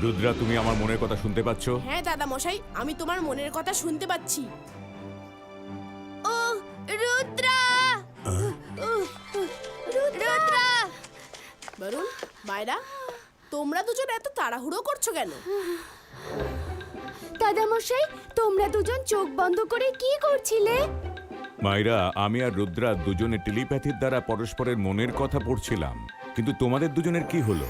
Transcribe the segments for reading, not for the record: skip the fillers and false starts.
রুদ্রা, তুমি আমার মনের কথা শুনতে পাচ্ছ? হ্যাঁ দাদা মশাই, আমি তোমার মনের কথা শুনতে পাচ্ছি। ও রুদ্রা, রুদ্রা। বরুণ, মায়রা, তোমরা দুজন এত তাড়াহুড়ো করছো কেন? দাদা মশাই, তোমরা দুজন চোখ বন্ধ করে কি করছিলে? মাইরা, আমি আর রুদ্রা দুজনে টেলিপ্যাথির দ্বারা পরস্পরের মনের কথা পড়ছিলাম, কিন্তু তোমাদের দুজনের কি হলো?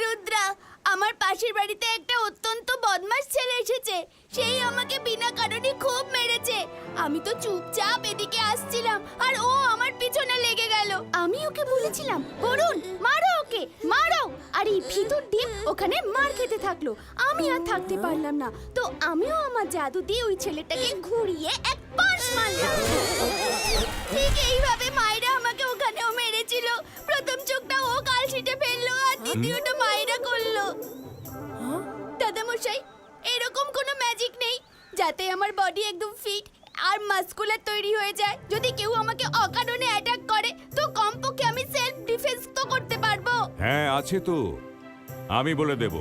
রুদ্রা, আমার পাশের বাড়িতে একটা অত্যন্ত বদমাশ ছেলে এসেছে। সেই আমাকে বিনা কারণে খুব মেরেছে। আমি তো চুপচাপ এদিকে আসছিলাম আর ও আমার পিছনে লেগে গেল। আমি ওকে বলেছিলাম, বরুণ মারো ওকে, মারো। আর এই ভিতর ডিম ওখানে মার খেতে থাকলো। আমি আর থাকতে পারলাম না, তো আমিও আমার জাদু দিয়ে ওই ছেলেটাকে ঘুরিয়ে এক পাশ মারলাম। ঠিক এইভাবে মায়েরা আমাকে ওখানেও মেরেছিল। প্রথম চোখটা ও কালশিটে ফেললো আর দ্বিতীয়টা মায়েরা করলো। দাদা মশাই, এরকম কোনো ম্যাজিক নেই যাতে আমার বডি একদম ফিট আর মাসকুলার তৈরি হয়ে যায়? যদি কেউ আমাকে অকারণে অ্যাটাক করে তো কমপক্ষে আমি সেলফ ডিফেন্স তো করতে পারবো। হ্যাঁ, আছে তো, আমি বলে দেব,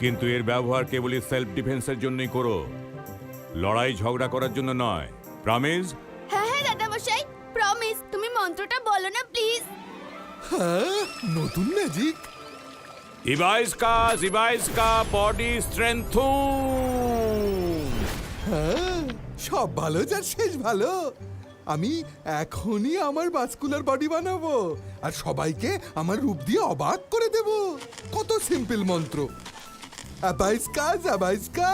কিন্তু এর ব্যবহার কেবলই সেলফ ডিফেন্সের জন্যই করো, লড়াই ঝগড়া করার জন্য নয়। প্রমিস? হ্যাঁ হ্যাঁ দাদা মশাই, প্রমিস। তুমি মন্ত্রটা বলো না প্লিজ। হ্যাঁ, নতুন ম্যাজিক। ইবাইস্কা body strength. হ্যাঁ, সব ভালো যার শেষ ভালো। আমি এখনই আমার মাসকুলার বডি বানাবো আর সবাইকে আমার রূপ দিয়ে অবাক করে দেব। কত সিম্পল মন্ত্র। আবাইস্কা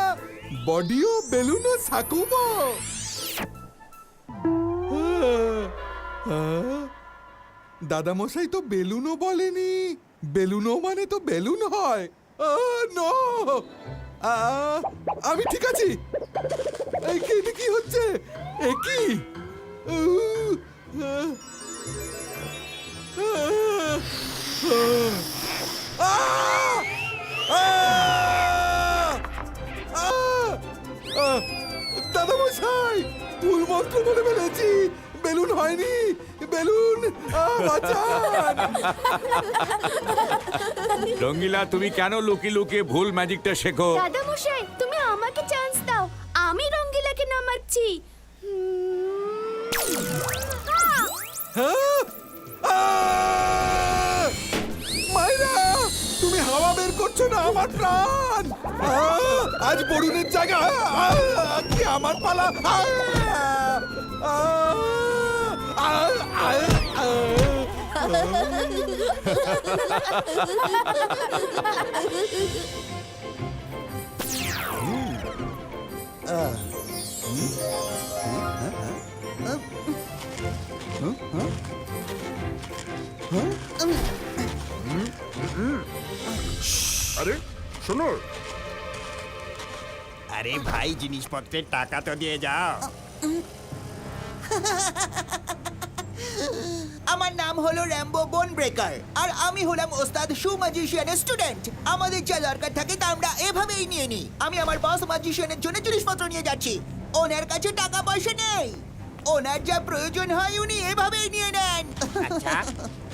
বডিও বেলুনো সাকুমো। দাদা মশাই তো বেলুনও বলেনি। বেলুনও মানে তো বেলুন হয়। নো, আমি ঠিক আছি। এই কি, এটা কি হচ্ছে? এ কি? দাদা মশাই, ভুল মন্ত্র বলে ফেলেছি। বেলুন হয়নি, বেলুন। বাঁচান। রঙ্গিলা, তুমি কেন লুকিয়ে লুকিয়ে ভুল ম্যাজিকটা শেখো? দাদা মশাই, তুমি আমাকে চান্স দাও, আমি রঙ্গিলাকে নামাচ্ছি। মাইরা, তুমি হাওয়া বের করছো না আমার প্রাণ। আজ বরুণের জায়গা কি আমার পালা। আরে শোনো, আরে ভাই, জিনিসপত্রের টাকা তো দিয়ে যাও। আমার নাম হলো র্যাম্বো বোন ব্রেকার আর আমি হলাম ওস্তাদ শু ম্যাজিশিয়ানের স্টুডেন্ট। আমাদের যা দরকার থাকে তা আমরা এভাবেই নিয়ে নিই। আমি আমার বস ম্যাজিশিয়ানের জন্য জিনিসপত্র নিয়ে যাচ্ছি। ওনার কাছে টাকা পয়সা নেই, ওনার যা প্রয়োজন হয় উনি এভাবেই নিয়ে নেন। আচ্ছা,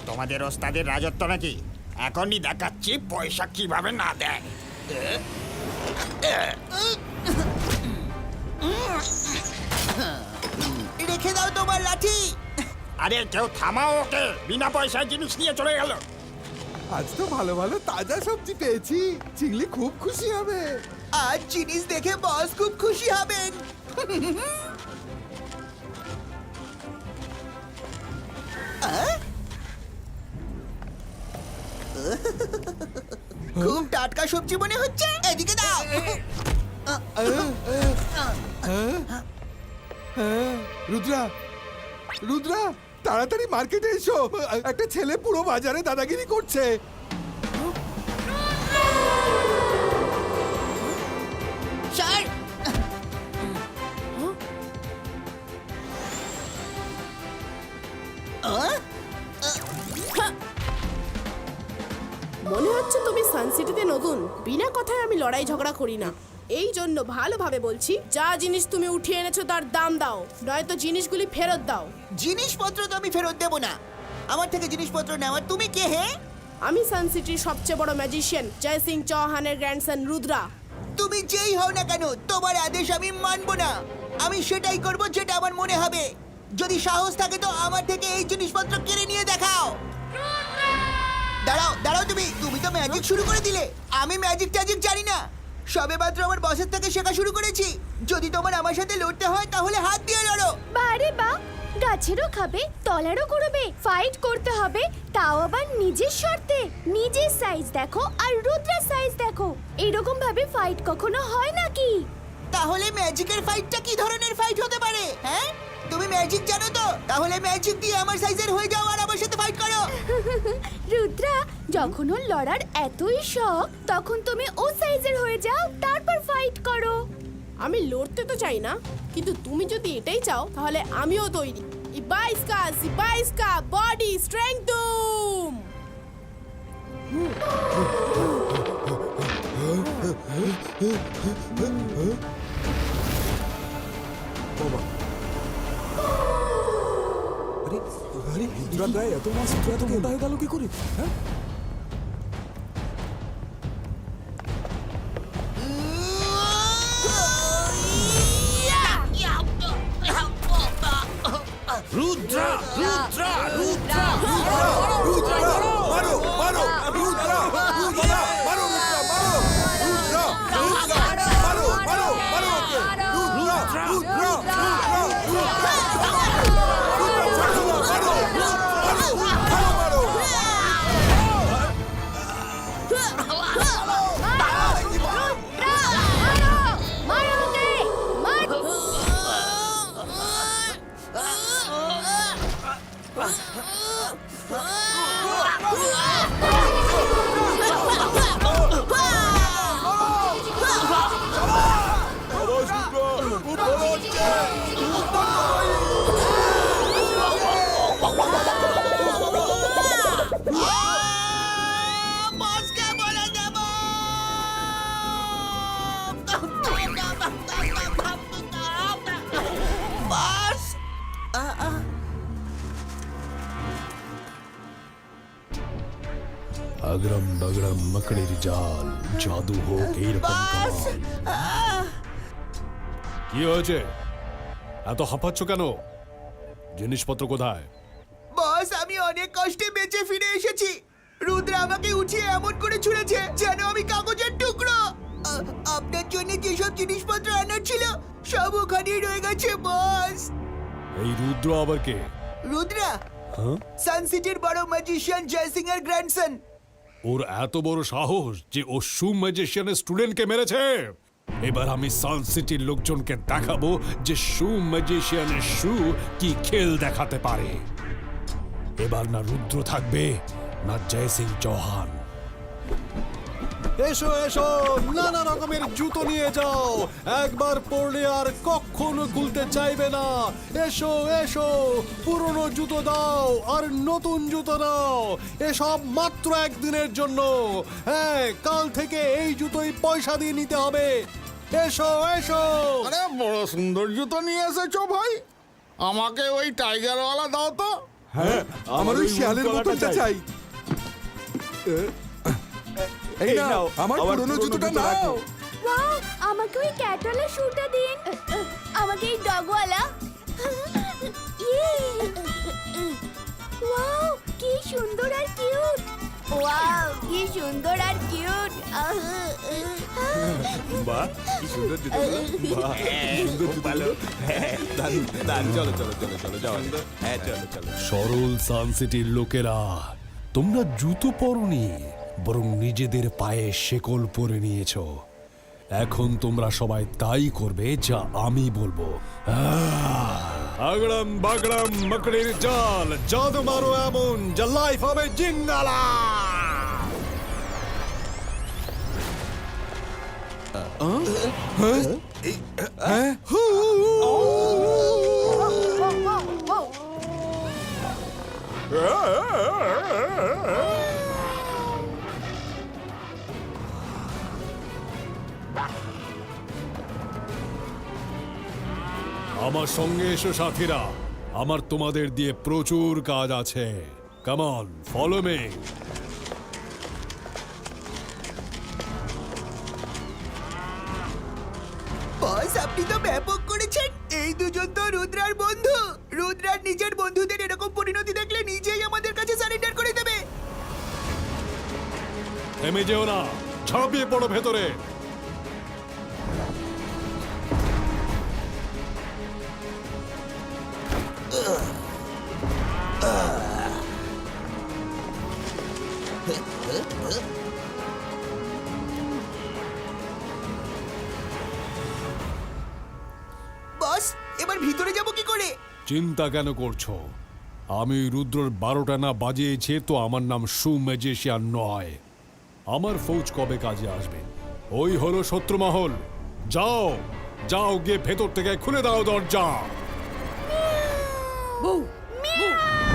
তোমাদের ওস্তাদের রাজত্ব নাকি? এখনই দেখাচ্ছি পয়সা কিভাবে না দেয়। রেখে দাও তোমার লাঠি। আরে কেউ থামাও ওকে, বিনা পয়সায় জিনিস নিয়ে চলে গেল। আজ তো ভালো ভালো তাজা সবজি পেয়েছি। চিংলি খুব খুশি হবে। আজ জিনিস দেখে বস খুব খুশি হবেন। খুব টাটকা সবজি মনে হচ্ছে, এদিকে দাও। রুদ্রা, রুদ্রা, তাড়াতাড়ি মার্কেটে এসো। একটা ছেলে পুরো বাজারে দাদাগিরি করছে। স্যার, মনে হচ্ছে তুমি সানসিটিতে নতুন। বিনা কথায় আমি লড়াই ঝগড়া করি না, এই জন্য ভালোভাবে বলছি, যা জিনিস তুমি উঠিয়ে এনেছো তার দাম দাও, নয়তো জিনিসগুলি ফেরত দাও। জিনিসপত্র তো আমি ফেরত দেব না। আমার থেকে জিনিসপত্র নেওয়ার তুমি কে হে? আমি সান সিটির সবচেয়ে বড় ম্যাজিশিয়ান জয় সিং চৌহানের গ্র্যান্ডসন রুদ্রা। তুমি যেই হও না কেন তোমার আদেশ আমি মানবো না। আমি সেটাই করব যেটা আমার মনে হবে। যদি সাহস থাকে তো আমার থেকে এই জিনিসপত্র কেড়ে নিয়ে দেখাও। দাঁড়াও দাঁড়াও, তুমি তো ম্যাজিক শুরু করে দিলে। আমি ম্যাজিক ট্যাজিক জানি না, সবে মাত্র আমার বসের থেকে শেখা শুরু করেছি। যদি তোমার আমার সাথে লড়তে হয় তাহলে হাত দিয়ে লড়ো। বারে বা, গাছেরও খাবে, তলারও করবে, ফাইট করতে হবে, তাও আবার নিজের শর্তে। নিজের সাইজ দেখো আর রুদ্রার সাইজ দেখো, এরকম ভাবে ফাইট কখনো হয় নাকি? তাহলে ম্যাজিকের ফাইটটা কি ধরনের ফাইট হতে পারে? হ্যাঁ, তুমি ম্যাজিক জানো তো? তাহলে ম্যাজিক দিয়ে আমার সাইজের হয়ে যাও আর আমার সাথে ফাইট করো। রুদ্রা, যখন ওর লড়ার এতই শখ, তখন তুমি ও সাইজের হয়ে যাও, তারপর ফাইট করো। আমি লড়তে তো চাই না, কিন্তু তুমি যদি এটাই চাও তাহলে আমিও তৈরি। ইবাইস্কা বডি স্ট্রেংথুম। এত মাছ এত মোটা হয়ে গেল কি করে? হ্যাঁ, রুদ্রা রুদ্রা রুদ্রা মারো মারো রুদ্রা, রুদ্রা মারো, রুদ্রা মারো, রুদ্রা রুদ্রা মারো মারো মারো ওকে, রুদ্রা রুদ্রা রুদ্রা আগরম বগরম মকড়ির জাল, জাদু হোক এইরকম কামাল। কি হয়েছে, এত হাঁপাচ্ছ কেন? জিনিসপত্র কোথায়? বস, আমি অনেক কষ্টে বেঁচে ফিরে এসেছি। রুদ্রা আমাকে উঠিয়ে এমন করে ছুঁড়েছে যেন আমি কাগজের টুকরো। আপনার জন্য যেসব জিনিসপত্র আনার ছিল সব ওখানেই রয়ে গেছে বস। এই রুদ্র আবার কে? রুদ্রা সান সিটির বড় ম্যাজিশিয়ান জয় সিং এর গ্র্যান্ডসন। ওর এত বড় সাহস যে ও শু ম্যাজিশিয়ানের স্টুডেন্টকে মেরেছে। এবার আমি সান সিটির লোকজনকে দেখাবো যে শু ম্যাজিশিয়ানের শু কি খেল দেখাতে পারে। এবার না রুদ্র থাকবে না জয় সিং চৌহান। এসো এসো, নানা রকমের জুতো নিয়ে যাও, একবার পরলে আর কখনো খুলতে চাইবে না। এসো এসো, পুরনো জুতো দাও আর নতুন জুতো দাও, এসব মাত্র একদিনের জন্য। হ্যাঁ, কাল থেকে এই জুতোই পয়সা দিয়ে নিতে হবে। এসো এসো। আরে বড় সুন্দর জুতো নিয়ে এসেছো ভাই, আমাকে ওই টাইগারওয়ালা দাও তো। হ্যাঁ, আমার ওই শিয়ালের বোতলটা চাই। এই নাও আমার পুরনো জুতোটা নাও। ওয়াও, আমাকে ওই ক্যাটওয়ালা শুটা দিন। আমাকে এই ডগওয়ালা। ওয়াও, কি সুন্দর আর কিউট। ওয়াও, কি সুন্দর আর কিউট। বাহ, কি সুন্দর জুতোগুলো। বাহ, সুন্দর ভালো। দারুণ দারুণ। চলো চলো চলো চলো যাও। হ্যাঁ চলো চলো। সরল সান সিটির লোকেরা, তোমরা জুতো পরনি, বরং নিজেদের পায়ে শেকল পরে নিয়েছো। এখন তোমরা সবাই তাই করবে যা আমি বলবো। আগড়ম বাগড়ম মকড়ির জাল, জাদু মারো এমন যা লাইফ হবে জিঙ্গালা। আমার সঙ্গে এসো সাথীরা, আমার তোমাদের দিয়ে প্রচুর কাজ আছে। Come on, follow me. রুদ্রার বন্ধু। রুদ্রার নিজের বন্ধুদের এরকম পরিণতি দেখলে নিজেই আমাদের কাছে সারেন্ডার করে দেবে। থেমে যেও না, ঝাঁপিয়ে পড়ো ভেতরে। বস, এবার ভিতরে যাব কি করে? চিন্তা কেন করছো? আমি রুদ্রর 12টা না বাজিয়েছে তো আমার নাম শু ম্যাজিশিয়ান নয়। আমার ফৌজ কবে কাজে আসবে? ওই হলো শত্রুমহল। যাও যাও, গিয়ে ভেতর থেকে খুলে দাও দরজা। মিয়াও, বউ,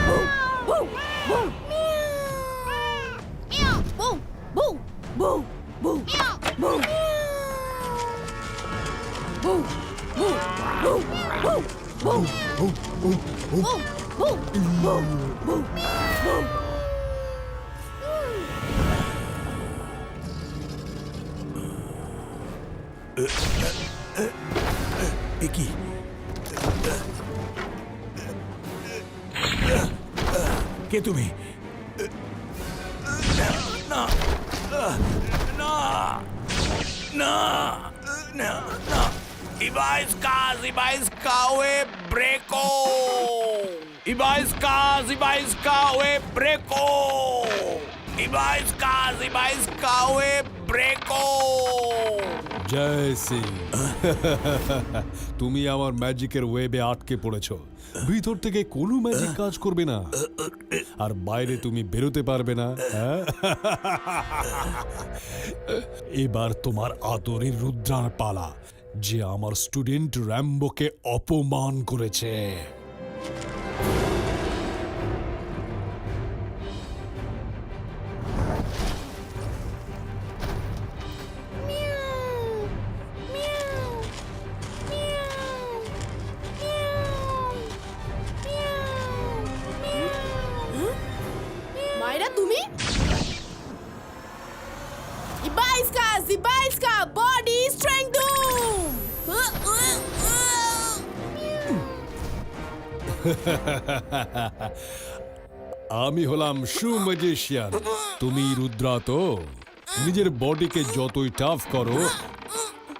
বউ, বউ, বউ, মিয়াও, বউ, বউ, বউ, বউ, বউ, বউ, বউ, বউ, বউ, বউ, বউ। কি কে তুমি? না না না না না Ibaiska we breko. Ibaiska we breko. Ibaiska we breko. জয় সিং। তুমি আমার ম্যাজিকের ওয়েবে আটকে পড়েছো। ভিতর থেকে কোনো ম্যাজিক কাজ করবে না, আর বাইরে তুমি বেরোতে পারবে না। এবার তোমার আদরের রুদ্রার পালা, যে আমার স্টুডেন্ট র্যাম্বোকে অপমান করেছে। মায়েরা তুমি? Ibaiska, body strength doom! আমি হলাম শু ম্যাজিশিয়ান। তুমি রুদ্রা তো? নিজের বডিকে যতই টাফ করো,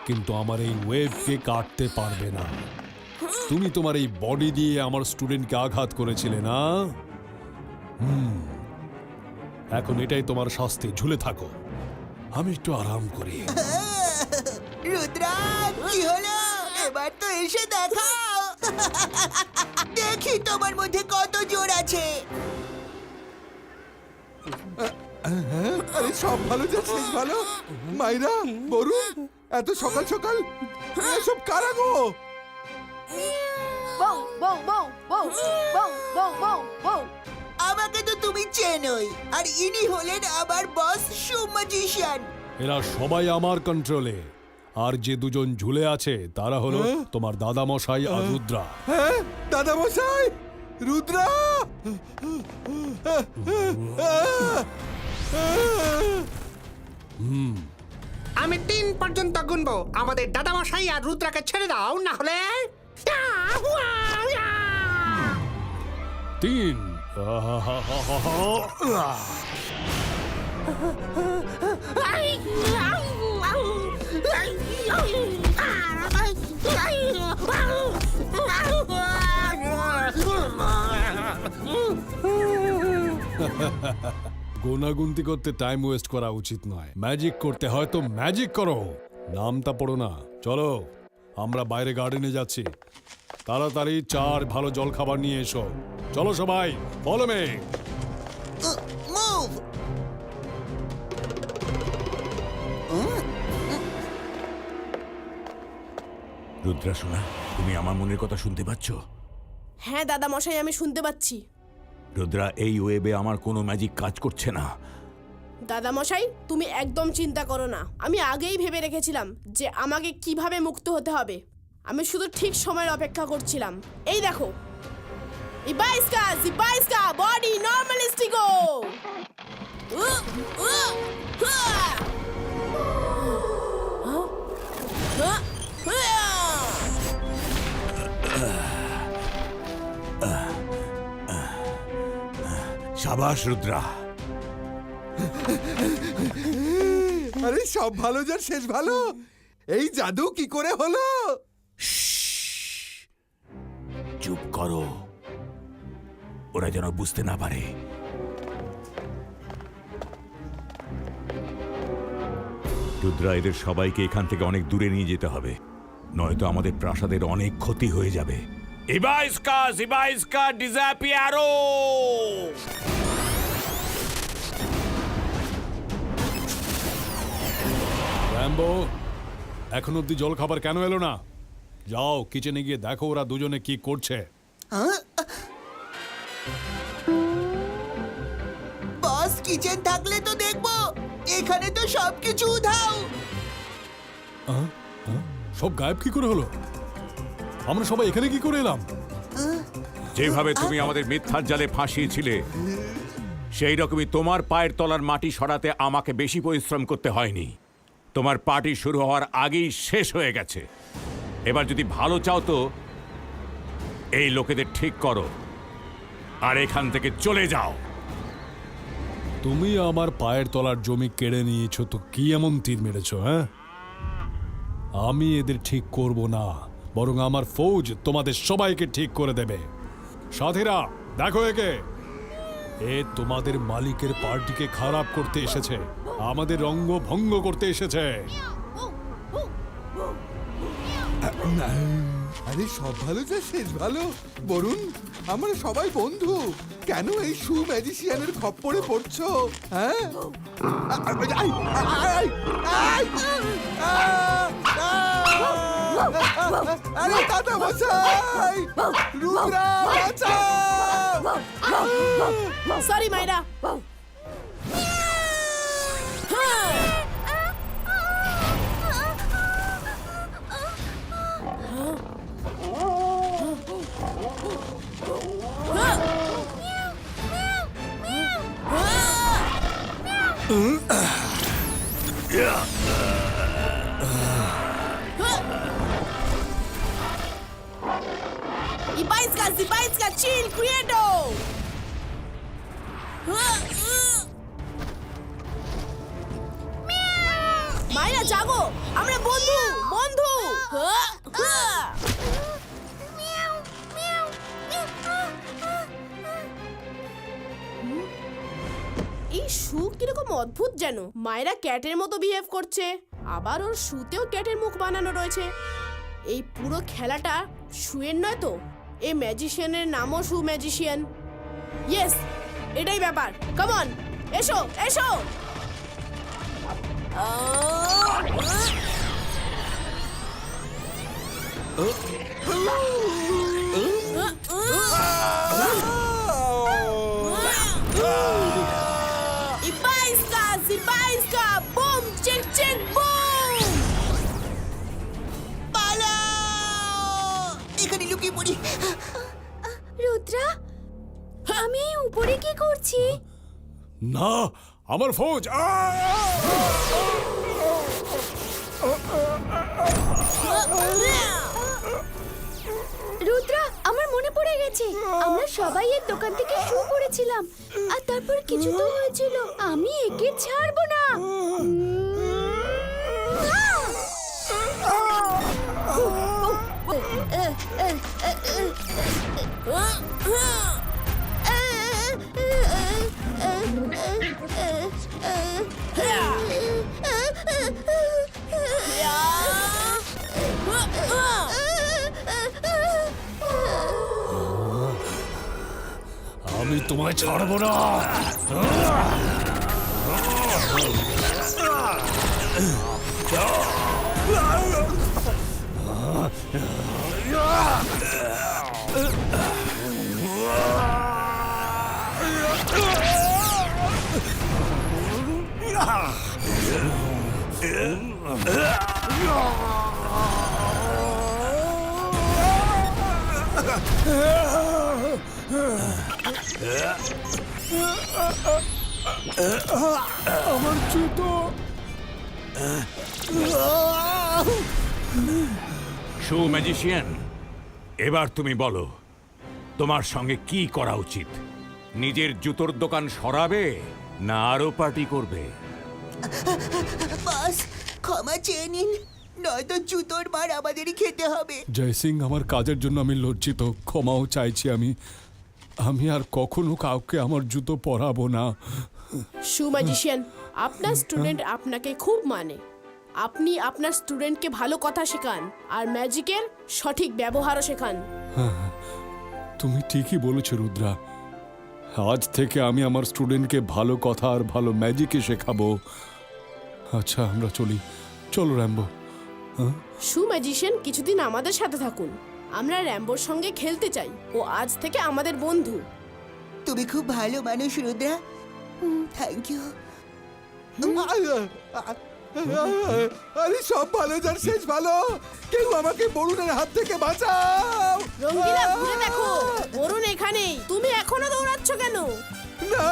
কিন্তু আমার এই ওয়েবকে কাটতে পারবে না। তুমি তোমার এই বডি দিয়ে আমার স্টুডেন্টকে আঘাত করেছিলে না? এখন এটাই তোমার শাস্তি। ঝুলে থাকো, আমি একটু আরাম করি। রুদ্রা, কি হলো? এবার তো এসে দেখাও। দেখি তোমার মধ্যে কত জোর আছে। আরে সব ভালো যা শেষ ভালো। মাইরা, বরুণ, এত সকাল সকাল এসব কারা গো? বউ, বউ, বউ, বউ, বউ, বউ, বউ, বউ। আমাকে তো তুমি চেনোই, আর ইনি হলেন আমার বস শু ম্যাজিশিয়ান। এরা সবাই আমার কন্ট্রোলে, আর যে দুজন ঝুলে আছে তারা হলো তোমার দাদা মশাই আর রুদ্রা। হ্যাঁ, দাদা মশাই, রুদ্রা। আমি 3 পর্যন্ত গুনবো। আমাদের দাদামশাই আর রুদ্রাকে ছেড়ে দাও, না হলে 3। গোনাগুনতি করতে টাইম ওয়েস্ট করা উচিত নয়। ম্যাজিক করতে হয় তো ম্যাজিক করো, নামটা পড়ো না। চলো, আমরা বাইরে গার্ডেনে যাচ্ছি। তাড়াতাড়ি চার ভালো জল খাবার নিয়ে এসো। চলো সবাই, ফলো মে। মুভ। রুদ্রা সোনা, তুমি আমার মনের কথা শুনতে পাচ্ছ? হ্যাঁ দাদা মশাই, আমি শুনতে পাচ্ছি। রুদ্রা, এই ওয়েবে আমার কোনো ম্যাজিক কাজ করছে না। দাদা মশাই, তুমি একদম চিন্তা করো না। আমি আগেই ভেবে রেখেছিলাম যে আমাকে কিভাবে মুক্ত হতে হবে। আমি শুধু ঠিক সময়ের অপেক্ষা করছিলাম। এই দেখো, Ibaiska, body normalistico. সাবাস রুদ্রা। আরে সব ভালো যার শেষ ভালো। এই জাদু কি করে হলো? চুপ করো, ওরা যেন বুঝতে না পারে। রুদ্রা, এদের সবাইকে এখান থেকে অনেক দূরে নিয়ে যেতে হবে, নয়তো আমাদের প্রাসাদের অনেক ক্ষতি হয়ে যাবে। ইবাইস্কা ডিজাপিয়ারো। র্যাম্বো, এখন অব্দি জল খাবার কেন এলো না? যাও কিচেনে গিয়ে দেখো ওরা দুজনে কি করছে। বস কিচেন থাকলে তো দেখবো, এখানে তো সবকিছু উধাও। সব গায়েব কি করে হলো? আমরা সবাই এখানে কি করে এলাম? যেভাবে তুমি আমাদের মিথ্যার জালে ফাঁসিয়েছিলে, সেই রকমই তোমার পায়ের তলার মাটি সরাতে আমাকে বেশি পরিশ্রম করতে হয়নি। তোমার পার্টি শুরু হওয়ার আগেই শেষ হয়ে গেছে। এবার যদি ভালো চাও তো এই লোকেদের ঠিক করো আর এখান থেকে চলে যাও। তুমি আমার পায়ের তলার জমি কেড়ে নিয়েছো তো কি এমন তীর মেরেছো? হ্যাঁ, আমি এদের ঠিক করব না, বরং আমার ফৌজ তোমাদের সবাইকে ঠিক করে দেবে। সাথীরা দেখো একে, এ তোমাদের মালিকের পার্টিকে খারাপ করতে এসেছে, আমাদের রঙ্গ ভঙ্গ করতে এসেছে। আরে সব ভালো যার শেষ ভালো। বরুণ, আমরা সবাই বন্ধু, কেন এই শু ম্যাজিশিয়ানের খপ্পরে পড়ছো? হ্যাঁ, আরে দাদা মশাই, রুদ্রা বাঁচাও! সরি মাইরা। Ibaiska, chill, quieto! মাইরা জাগো, আমরা বন্ধু বন্ধু। এই শু কিরকম অদ্ভুত যেন। মায়েরা ক্যাটের মতো বিহেভ করছে, আবার ওর শুতেও ক্যাটের মুখ বানানো রয়েছে। এই পুরো খেলাটা শুয়ের নয় তো? এই ম্যাজিশিয়ানের নামও শু ম্যাজিশিয়ান। ইয়েস, এটাই ব্যাপার। কাম অন, এসো এসো। Ibaiska, boom, check, check, boom! পালাও! এখানে লুকিয়ে পড়ি। রুদ্রা, আমি এই উপরে কি করছি? না, আমার ফৌজ! রুদ্রা, আমার মনে পড়ে গেছে, আমরা সবাই এর দোকান থেকে শু করেছিলাম, আর তারপর কিছু তো হয়েছিল। আমি একে ছাড়বো না। আমি তোমায় ছাড়বো না। আমার জুতো! শু ম্যাজিশিয়ান, এবার তুমি বলো তোমার সঙ্গে কি করা উচিত? নিজের জুতোর দোকান সরাবে না আরো পার্টি করবে? বস ক্ষমা চেয়ে নিন, নয়তো জুতোর মার আমাদেরই খেতে হবে। জয় সিং, আমার কাজের জন্য আমি লজ্জিত, ক্ষমাও চাইছি। আমি আর কখনো কাউকে আমার জুতো পরাবো না। শু ম্যাজিশিয়ান, আপনার স্টুডেন্ট আপনাকে খুব মানে। আপনি আপনার স্টুডেন্টকে ভালো কথা শেখান আর ম্যাজিকের সঠিক ব্যবহারও শেখান। তুমি ঠিকই বলেছো রুদ্রা, আজ থেকে আমি আমার স্টুডেন্টকে ভালো কথা আর ভালো ম্যাজিকে শেখাবো। আচ্ছা, আমরা চলি। চলো র্যাম্বো। শু ম্যাজিশিয়ান, কিছুদিন আমাদের সাথে থাকুন। আমরা র্যাম্বোর সঙ্গে খেলতে চাই। ও আজ থেকে আমাদের বন্ধু। তুমি খুব ভালো মানুষ রুদ্রা, থ্যাংক ইউ। আরে সব ভালো যার শেষ ভালো। কেউ আমাকে বরুণের হাত থেকে বাঁচাও। রঙ্গিলা, ঘুরে দেখো, বরুণ এখানেই। তুমি এখনো দৌড়াচ্ছ কেন? না,